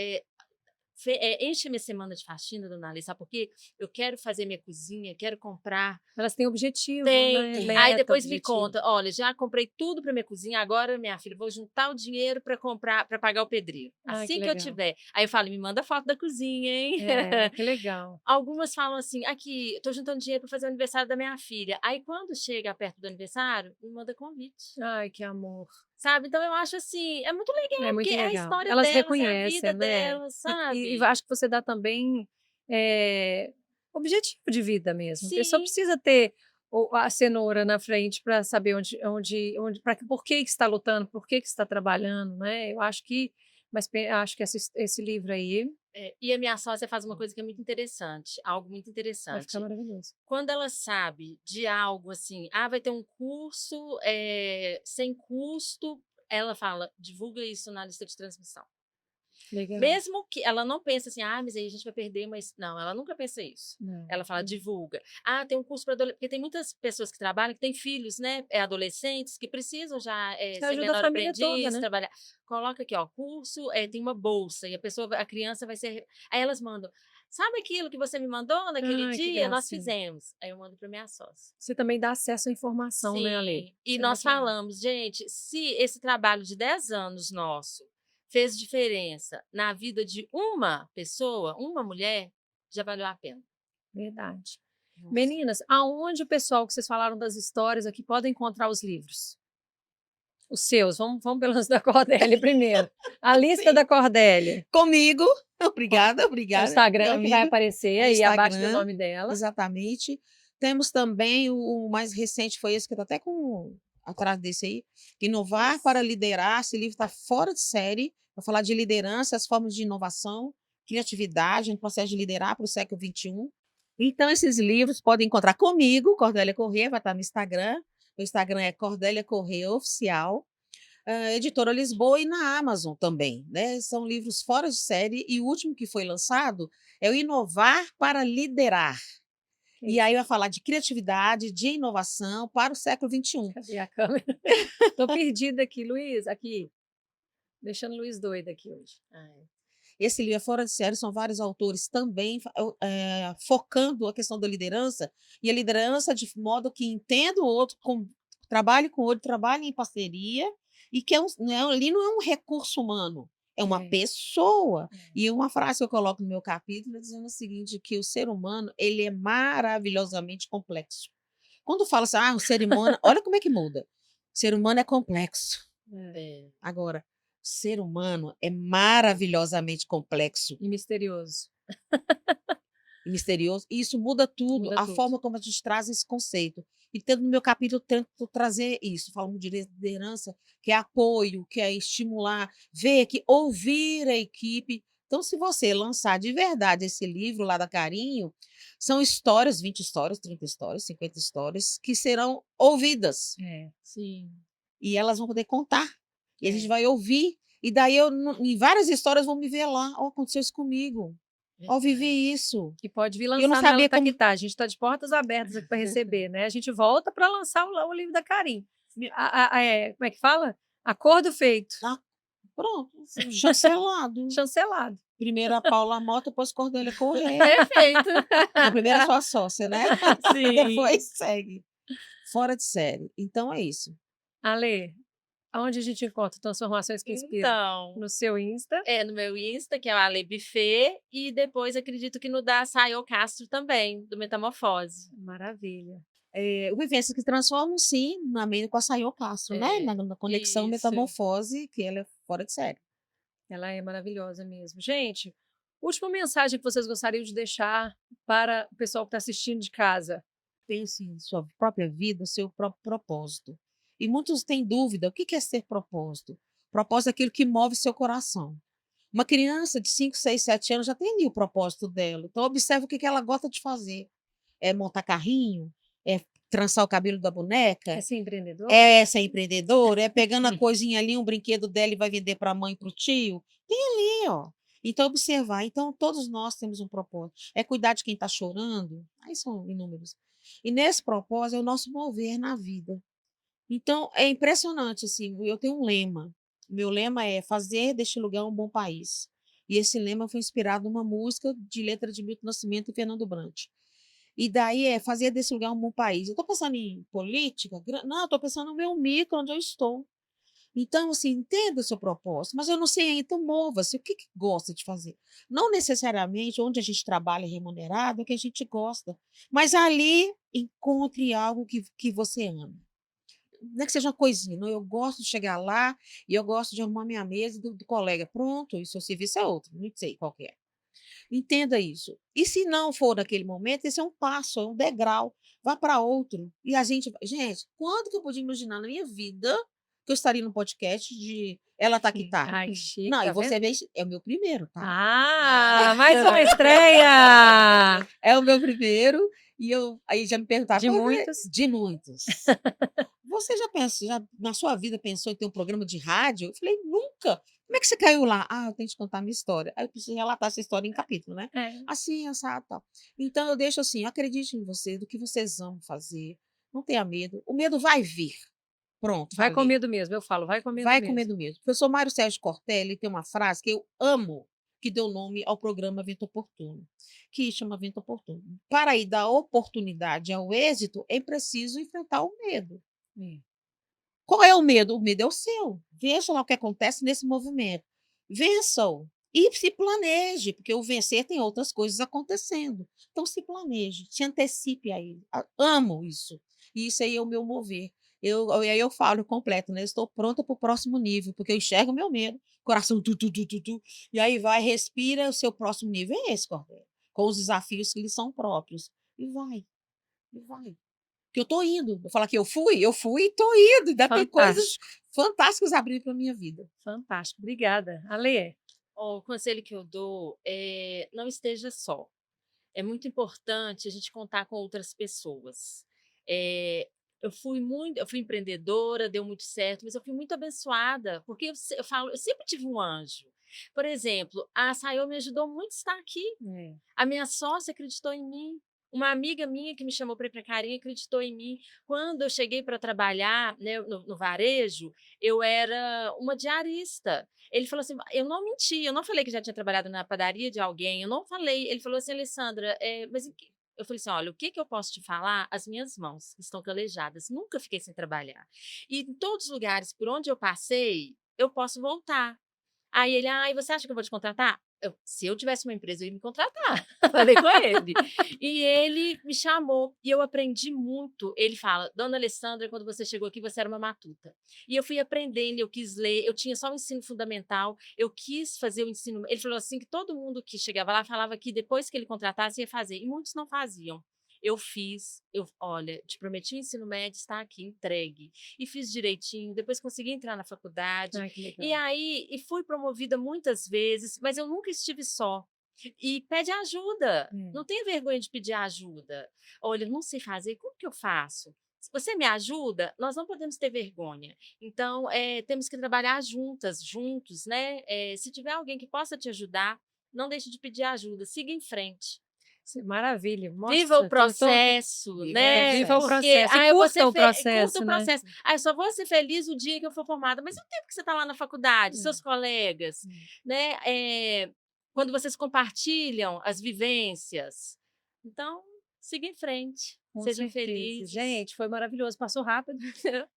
Enche minha semana de faxina, Dona Lê, sabe por quê? Eu quero fazer minha cozinha, quero comprar. Elas têm objetivo, Tem. né? Aí Meta, depois me objetivo. conta, olha, já comprei tudo para minha cozinha, agora, minha filha, vou juntar o dinheiro para comprar, para pagar o pedreiro. Ai, Assim que que eu legal. tiver. Aí eu falo, me manda foto da cozinha, hein? Que legal. Algumas falam assim, aqui, eu tô juntando dinheiro para fazer o aniversário da minha filha. Aí quando chega perto do aniversário, me manda convite. Ai, que amor. Sabe? Então eu acho assim, é muito legal, É porque muito é a legal. história Elas delas, é a vida reconhecem, né? delas, E sabe? acho que você dá também objetivo de vida mesmo. A pessoa Sim. precisa ter a cenoura na frente para saber por que que está lutando, por que que está trabalhando, né? Eu acho que, acho que esse livro aí E a minha sócia faz uma coisa que é muito interessante, algo muito vai ficar interessante. maravilhoso. Quando ela sabe de algo assim, vai ter um curso sem custo, ela fala, divulga isso na lista de transmissão. Legal. Mesmo que ela não pense assim, mas aí a gente vai perder, mas não, ela nunca pensa isso. Não. Ela fala, divulga. Tem um curso para adolescente, porque tem muitas pessoas que trabalham, que têm filhos, né, adolescentes, que precisam já Você ser ajuda a menor família toda, aprendiz, né? trabalhar. Coloca aqui, ó, curso, tem uma bolsa, e a criança vai ser. Aí elas mandam, sabe aquilo que você me mandou naquele Ai, que dia? Nós gracinha. fizemos. Aí eu mando para minha sócia. Você também dá acesso à informação, né, Ale? Sim, e Isso é nós muito legal. falamos, gente, se esse trabalho de 10 anos nosso fez diferença na vida de uma pessoa, uma mulher, já valeu a pena. Verdade. Nossa. Meninas, aonde o pessoal que vocês falaram das histórias aqui pode encontrar os livros? Os seus, vamos pelos da Cordélia primeiro. A lista Sim. da Cordélia. Comigo. Obrigada, O obrigada. Instagram que vai aparecer aí abaixo do Instagram, nome dela. exatamente. Temos também o mais recente, foi esse que eu tô até atrás desse aí, Inovar para Liderar. Esse livro está fora de série, para falar de liderança, as formas de inovação, criatividade, no processo de liderar para o século XXI. Então, esses livros podem encontrar comigo, Cordélia Corrêa, vai estar no Instagram. O Instagram é Cordélia Corrêa Oficial. Editora Lisboa e na Amazon também, né? São livros fora de série, e o último que foi lançado é o Inovar para Liderar. E aí vai falar de criatividade, de inovação para o século XXI. Cadê a câmera? Tô perdida aqui, Luiz, aqui. Deixando o Luiz doido aqui hoje. Esse livro é fora de série, são vários autores também focando a questão da liderança, e a liderança de modo que entenda o outro, trabalhe com o outro, trabalhe em parceria, e que ali não é um recurso humano, é uma pessoa. E uma frase que eu coloco no meu capítulo é dizendo o seguinte, que o ser humano ele é maravilhosamente complexo. Quando fala assim, o ser humano, olha como é que muda. O ser humano é complexo. Agora, o ser humano é maravilhosamente complexo. E misterioso. E misterioso. E isso muda tudo, Muda a tudo. forma como a gente traz esse conceito. E tendo no meu capítulo, eu tento trazer isso. Falamos de liderança, que é apoio, que é estimular, ver que ouvir a equipe. Então, se você lançar de verdade esse livro lá da Carinho, são histórias, 20 histórias, 30 histórias, 50 histórias, que serão ouvidas. Sim. E elas vão poder contar. E a gente vai ouvir. E daí, em várias histórias, vão me ver lá. Aconteceu isso comigo. Vivi isso. E pode vir eu não lançar sabia nela como... que tá. A gente está de portas abertas aqui para receber, né? A gente volta para lançar o livro da Carim. Como é que fala? Acordo feito. Pronto, chancelado. Chancelado. Primeiro a Paula Mota, depois Cordélia Corrêa. Perfeito. A primeira é sua sócia, né? Sim. Depois segue. Fora de série. Então é isso. Ale, aonde a gente encontra transformações que inspiram? Então, No seu Insta? no meu Insta, que é o Ale Buffet, e depois acredito que no da Sayo Castro também, do Metamorfose. Maravilha. O Vivências que Transformam, sim, na meio com a Sayo Castro, né? Na conexão isso. Metamorfose, que ela é fora de série. Ela é maravilhosa mesmo. Gente, última mensagem que vocês gostariam de deixar para o pessoal que está assistindo de casa. Pense em sua própria vida, seu próprio propósito. E muitos têm dúvida, o que é ser propósito? Propósito é aquilo que move seu coração. Uma criança de 5, 6, 7 anos já tem ali o propósito dela. Então, observe o que ela gosta de fazer. É montar carrinho? É trançar o cabelo da boneca? É ser empreendedor? É ser empreendedora? É pegando a coisinha ali, um brinquedo dela e vai vender para a mãe e para o tio? Tem ali, ó. Então, observar. Então, todos nós temos um propósito. É cuidar de quem está chorando? Aí são inúmeros. E nesse propósito é o nosso mover na vida. Então, é impressionante, assim, eu tenho um lema. Meu lema é fazer deste lugar um bom país. E esse lema foi inspirado numa música de letra de Milton Nascimento e Fernando Brant. E daí é fazer desse lugar um bom país. Eu estou pensando em política? Não, estou pensando no meu micro, onde eu estou. Então, assim, entenda o seu propósito, mas eu não sei ainda, então mova-se. O que gosta de fazer? Não necessariamente onde a gente trabalha remunerado é que a gente gosta, mas ali encontre algo que você ama. Não é que seja uma coisinha, não, eu gosto de chegar lá e eu gosto de arrumar minha mesa do colega. Pronto, e seu serviço é outro, não sei qual que é. Entenda isso. E se não for naquele momento, esse é um passo, é um degrau. Vá para outro. E a gente, quando que eu podia imaginar na minha vida que eu estaria no podcast de Ela Tá Que Sim. Tá? Ai, que chique, Não, e tá vendo? você vê, é o meu primeiro, tá? Ah, mais uma estreia! É o meu primeiro, e eu aí já me perguntaram, De "Pô, muitos. de muitos. Você já pensou, já na sua vida pensou em ter um programa de rádio? Eu falei, nunca. Como é que você caiu lá? Ah, eu tenho que te contar a minha história. Aí eu preciso relatar essa história em capítulo, né? É, Assim, assado, tal. Então eu deixo assim, acredite em você, do que vocês amam fazer. Não tenha medo. O medo vai vir. Pronto, vai com falei. medo mesmo, eu falo, vai com medo Vai com mesmo. medo mesmo. O professor Mário Sérgio Cortelli tem uma frase que eu amo, que deu nome ao programa Vento Oportuno, que chama Vento Oportuno. Para ir da oportunidade ao êxito, é preciso enfrentar o medo. É. Qual é o medo? O medo é o seu. Veja lá o que acontece nesse movimento. Vença-o. E se planeje, porque o vencer tem outras coisas acontecendo. Então, se planeje, se antecipe a ele. Amo isso. E isso aí é o meu mover. E aí eu falo completo, né? Eu estou pronta para o próximo nível, porque eu enxergo o meu medo, coração tu, tu, tu, tu, tu, e aí vai, respira, o seu próximo nível é esse, Cordélia, com os desafios que lhe são próprios. E vai, e vai. Que eu tô indo. Eu falar que eu fui e tô indo. Ainda tem coisas Fantástico, fantásticas abrindo para minha vida. fantástico. Obrigada. Ale, O conselho que eu dou é não esteja só. É muito importante a gente contar com outras pessoas. Eu fui empreendedora, deu muito certo, mas eu fui muito abençoada, porque eu falo, eu sempre tive um anjo. Por exemplo, a Sayô me ajudou muito a estar aqui. é, A minha sócia acreditou em mim. Uma amiga minha que me chamou para ir para Carinha acreditou em mim. Quando eu cheguei para trabalhar, né, no varejo, eu era uma diarista. Ele falou assim: eu não menti, eu não falei que já tinha trabalhado na padaria de alguém, eu não falei. Ele falou assim: Alessandra, mas eu falei assim: olha, o que, que eu posso te falar? As minhas mãos estão calejadas, nunca fiquei sem trabalhar. E em todos os lugares por onde eu passei, eu posso voltar. Aí ele: "Ai, você acha que eu vou te contratar?" Se eu tivesse uma empresa, eu ia me contratar. Falei com ele. E ele me chamou e eu aprendi muito. Ele fala: "Dona Alessandra, quando você chegou aqui, você era uma matuta". E eu fui aprendendo, eu quis ler, eu tinha só o ensino fundamental, eu quis fazer o ensino. Ele falou assim que todo mundo que chegava lá falava que depois que ele contratasse ia fazer, e muitos não faziam. Eu fiz, olha, te prometi o ensino médio, está aqui, entregue. E fiz direitinho, depois consegui entrar na faculdade. ai, que E legal. aí, fui promovida muitas vezes, mas eu nunca estive só. E pede ajuda, É. não tenha vergonha de pedir ajuda. Olha, eu não sei fazer, como que eu faço? Se você me ajuda, nós não podemos ter vergonha. Então, temos que trabalhar juntas, juntos, né? Se tiver alguém que possa te ajudar, não deixe de pedir ajuda, siga em frente. Maravilha. Viva o Nossa, processo, Viva o né? viva o processo. Porque processo e eu vou curta ser o curta processo, o né? processo. Eu só vou ser feliz o dia que eu for formada. Mas e o tempo que você está lá na faculdade, seus colegas, né? Quando vocês compartilham as vivências. Então, siga em frente, Com sejam certeza. felizes. Gente, foi maravilhoso. Passou rápido.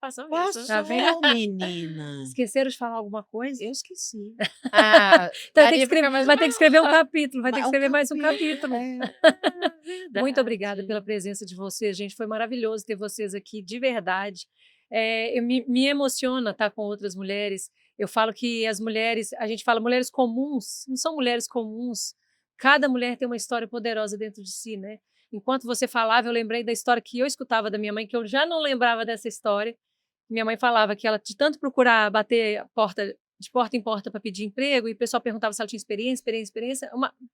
Passou mesmo. Tá vendo? Passou, menina. Esqueceram de falar alguma coisa? Eu esqueci. Ah, Então daria para ficar mais um vai ter que escrever um capítulo, vai ter que Um escrever mais um capítulo. capítulo. Muito obrigada pela verdade. presença de vocês, gente. Foi maravilhoso ter vocês aqui, de verdade. Me emociona estar com outras mulheres. Eu falo que as mulheres, a gente fala mulheres comuns, não são mulheres comuns. Cada mulher tem uma história poderosa dentro de si, né? Enquanto você falava, eu lembrei da história que eu escutava da minha mãe, que eu já não lembrava dessa história. Minha mãe falava que ela, de tanto procurar bater a porta de porta em porta para pedir emprego, e o pessoal perguntava se ela tinha experiência.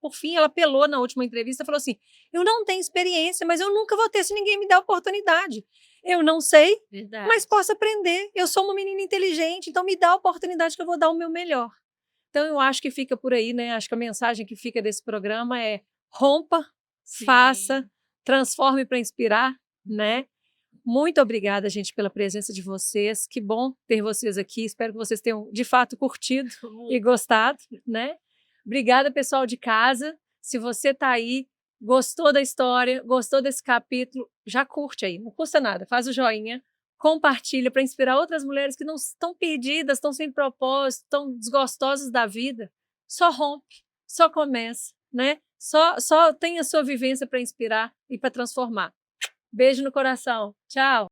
Por fim, ela apelou na última entrevista e falou assim: eu não tenho experiência, mas eu nunca vou ter se ninguém me der oportunidade. Eu não sei, Verdade. mas posso aprender. Eu sou uma menina inteligente, então me dá a oportunidade que eu vou dar o meu melhor. Então, eu acho que fica por aí, né? Acho que a mensagem que fica desse programa é: rompa, Sim. faça, transforme para inspirar, né? Muito obrigada, gente, pela presença de vocês. Que bom ter vocês aqui. Espero que vocês tenham, de fato, curtido e gostado, né? Obrigada, pessoal de casa. Se você está aí, gostou da história, gostou desse capítulo, já curte aí, não custa nada. Faz o joinha, compartilha para inspirar outras mulheres que não estão perdidas, estão sem propósito, estão desgostosas da vida. Só rompe, só começa, né? Só tem a sua vivência para inspirar e para transformar. Beijo no coração. Tchau.